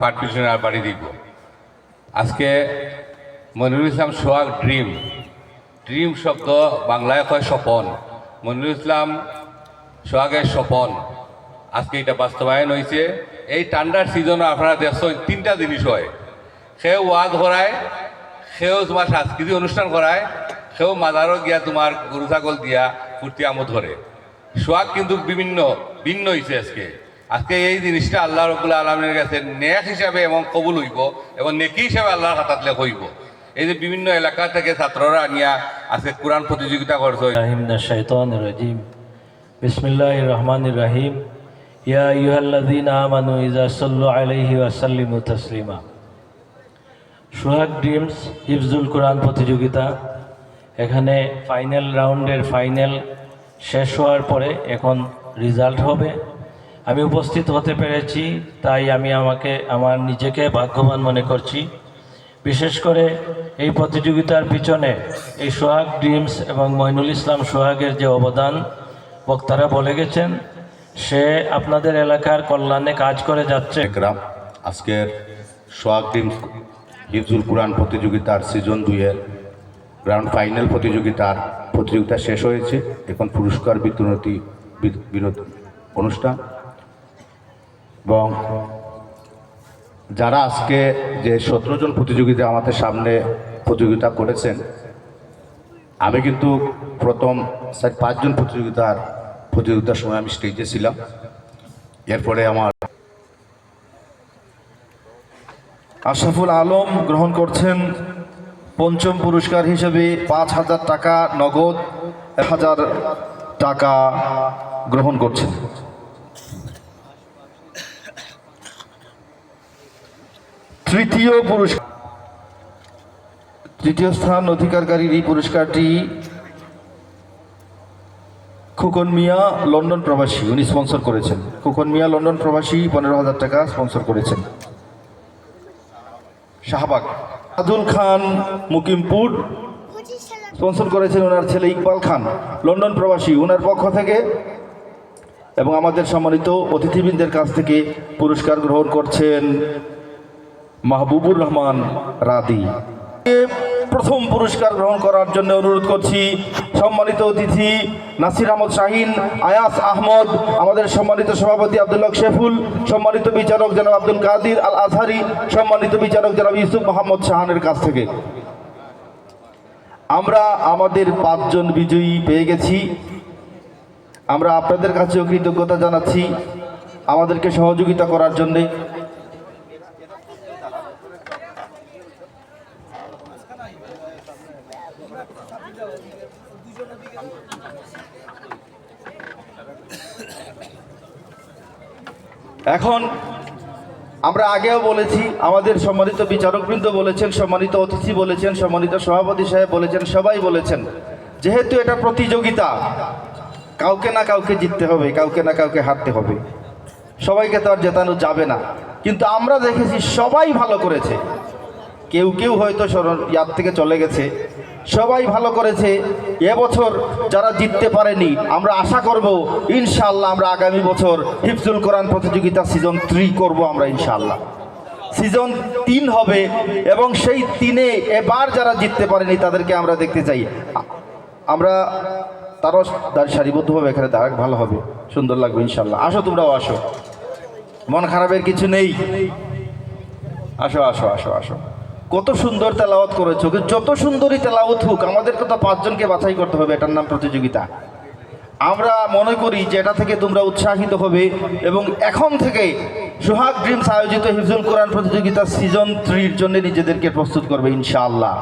পার্টিশনের বাড়ি দিব। আজকে মনিরুল ইসলাম সোহাগ ড্রিম শব্দ বাংলায় কয় স্বপন। মনিরুল ইসলাম সোহাগের স্বপন আজকে এটা বাস্তবায়ন হয়েছে। এই ঠান্ডার সিজনে আপনারা দেখছেন তিনটা জিনিস হয়, সেও ওয়াজ করায়, সেও তোমার সাংস্কৃতিক অনুষ্ঠান করায়, সেও মাজারও গিয়া তোমার গরু ছাগল দিয়া ফুর্তি আমোদ করে। সোহাগ কিন্তু ভিন্ন হয়েছে আজকে এই জিনিসটা আল্লাহ রব্বুল আলমীর কাছে নেক হিসাবে এবং কবুল হইব এবং নেকি হিসাবে আল্লাহর হাতাত লেখ হইব। এই যে বিভিন্ন এলাকা থেকে ছাত্ররা আনিয়া আজকে কোরআন প্রতিযোগিতা করছে। বিসমিল্লাহির রহমানির রহিম। ইয়া আইয়ুহাল্লাযীনা আমানু ইযা সাল্লু আলাইহি ওয়া সাল্লিমু তাসলিমা। সোহাগ ড্রিমস হিফজুল কোরআন প্রতিযোগিতা এখানে ফাইনাল রাউন্ডের ফাইনাল শেষ হওয়ার পরে এখন রেজাল্ট হবে। আমি উপস্থিত হতে পেরেছি, তাই আমি আমার নিজেকে ভাগ্যবান মনে করছি। বিশেষ করে এই প্রতিযোগিতার পিছনে এই সোহাগ ড্রিমস এবং মইনুল ইসলাম সোহাগের যে অবদান বক্তারা বলে গেছেন, সে আপনাদের এলাকার কল্যাণে কাজ করে যাচ্ছে। আজকের সোহাগ ড্রিমস হিফজুল কোরআন প্রতিযোগিতার সিজন 2-এর গ্রাউন্ড ফাইনাল প্রতিযোগিতা শেষ হয়েছে। এখন পুরস্কার বিতরণ অনুষ্ঠান এবং যারা আজকে যে 17 জন প্রতিযোগিতা আমাদের সামনে প্রতিযোগিতা করেছেন, আমি কিন্তু প্রথম 4-5 জন প্রতিযোগিতার সময় আমি স্টেজে ছিলাম। এরপরে আমার আশরাফুল আলম গ্রহণ করছেন পঞ্চম পুরস্কার হিসেবে 5,000 টাকা নগদ, 1,000 টাকা গ্রহণ করছেন। তৃতীয় স্থান অধিকারকারীর এই পুরস্কারটি খোকন মিয়া লন্ডন প্রবাসী, উনি স্পন্সর করেছেন। খোকন মিয়া লন্ডন প্রবাসী 15,000 টাকা স্পন্সর করেছেন। শাহবাগ আদুল খান মুকিমপুর স্পন্সর করেছেন ওনার ছেলে ইকবাল খান লন্ডন প্রবাসী, ওনার পক্ষ থেকে এবং আমাদের সম্মানিত অতিথিবৃন্দের কাছ থেকে পুরস্কার গ্রহণ করছেন মাহবুবুর রহমান রাদি। প্রথম পুরস্কার গ্রহণ করার জন্য অনুরোধ করছি সম্মানিত অতিথি নাসির আহমদ শাহিন, আয়াস আহমদ, আমাদের সম্মানিত সভাপতি আব্দুল্লাহ শেফুল, সম্মানিত বিচারক জনাব আব্দুল কাদির আল আজহারি, সম্মানিত বিচারক জনাব ইউসুফ মোহাম্মদ শাহানের কাছ থেকে আমরা আমাদের 5 জন বিজয়ী পেয়ে গেছি। আমরা আপনাদের কাছেও কৃতজ্ঞতা জানাচ্ছি আমাদেরকে সহযোগিতা করার জন্যে। এখন আমরা আগেও বলেছি, আমাদের সম্মানিত বিচারকবৃন্দ বলেছেন, সম্মানিত অতিথি বলেছেন, সম্মানিত সভাপতি সাহেব বলেছেন, সবাই বলেছেন, যেহেতু এটা প্রতিযোগিতা, কাউকে না কাউকে জিততে হবে, কাউকে না কাউকে হারতে হবে, সবাইকে তো আর জেতানো যাবে না। কিন্তু আমরা দেখেছি সবাই ভালো করেছে, কেউ হয়তো ইয়াদ থেকে চলে গেছে, সবাই ভালো করেছে। এবছর যারা জিততে পারেনি, আমরা আশা করব ইনশাআল্লাহ আমরা আগামী বছর হিফজুল কোরআন প্রতিযোগিতা সিজন 3 করব আমরা ইনশাআল্লাহ। সিজন 3 হবে এবং সেই 3-এ এবার যারা জিততে পারেনি তাদেরকে আমরা দেখতে চাই। আমরা তারও সারিবদ্ধভাবে এখানে দাঁড়াক, ভালো হবে, সুন্দর লাগবে ইনশাআল্লাহ। আসো, তোমরাও আসো, মন খারাপের কিছু নেই, আসো আসো আসো আসো। কত সুন্দর তেলাওয়াত করেছো, যত সুন্দরই তেলাওয়াত হোক আমাদেরকে তো 5 জনকে বাছাই করতে হবে, এটার নাম প্রতিযোগিতা। আমরা মনে করি যে এটা থেকে তোমরা উৎসাহিত হবে এবং এখন থেকে সোহাগ ড্রিমস আয়োজিত হিফজুল কোরআন প্রতিযোগিতা সিজন 3-র জন্য নিজেদেরকে প্রস্তুত করবে ইনশাআল্লাহ।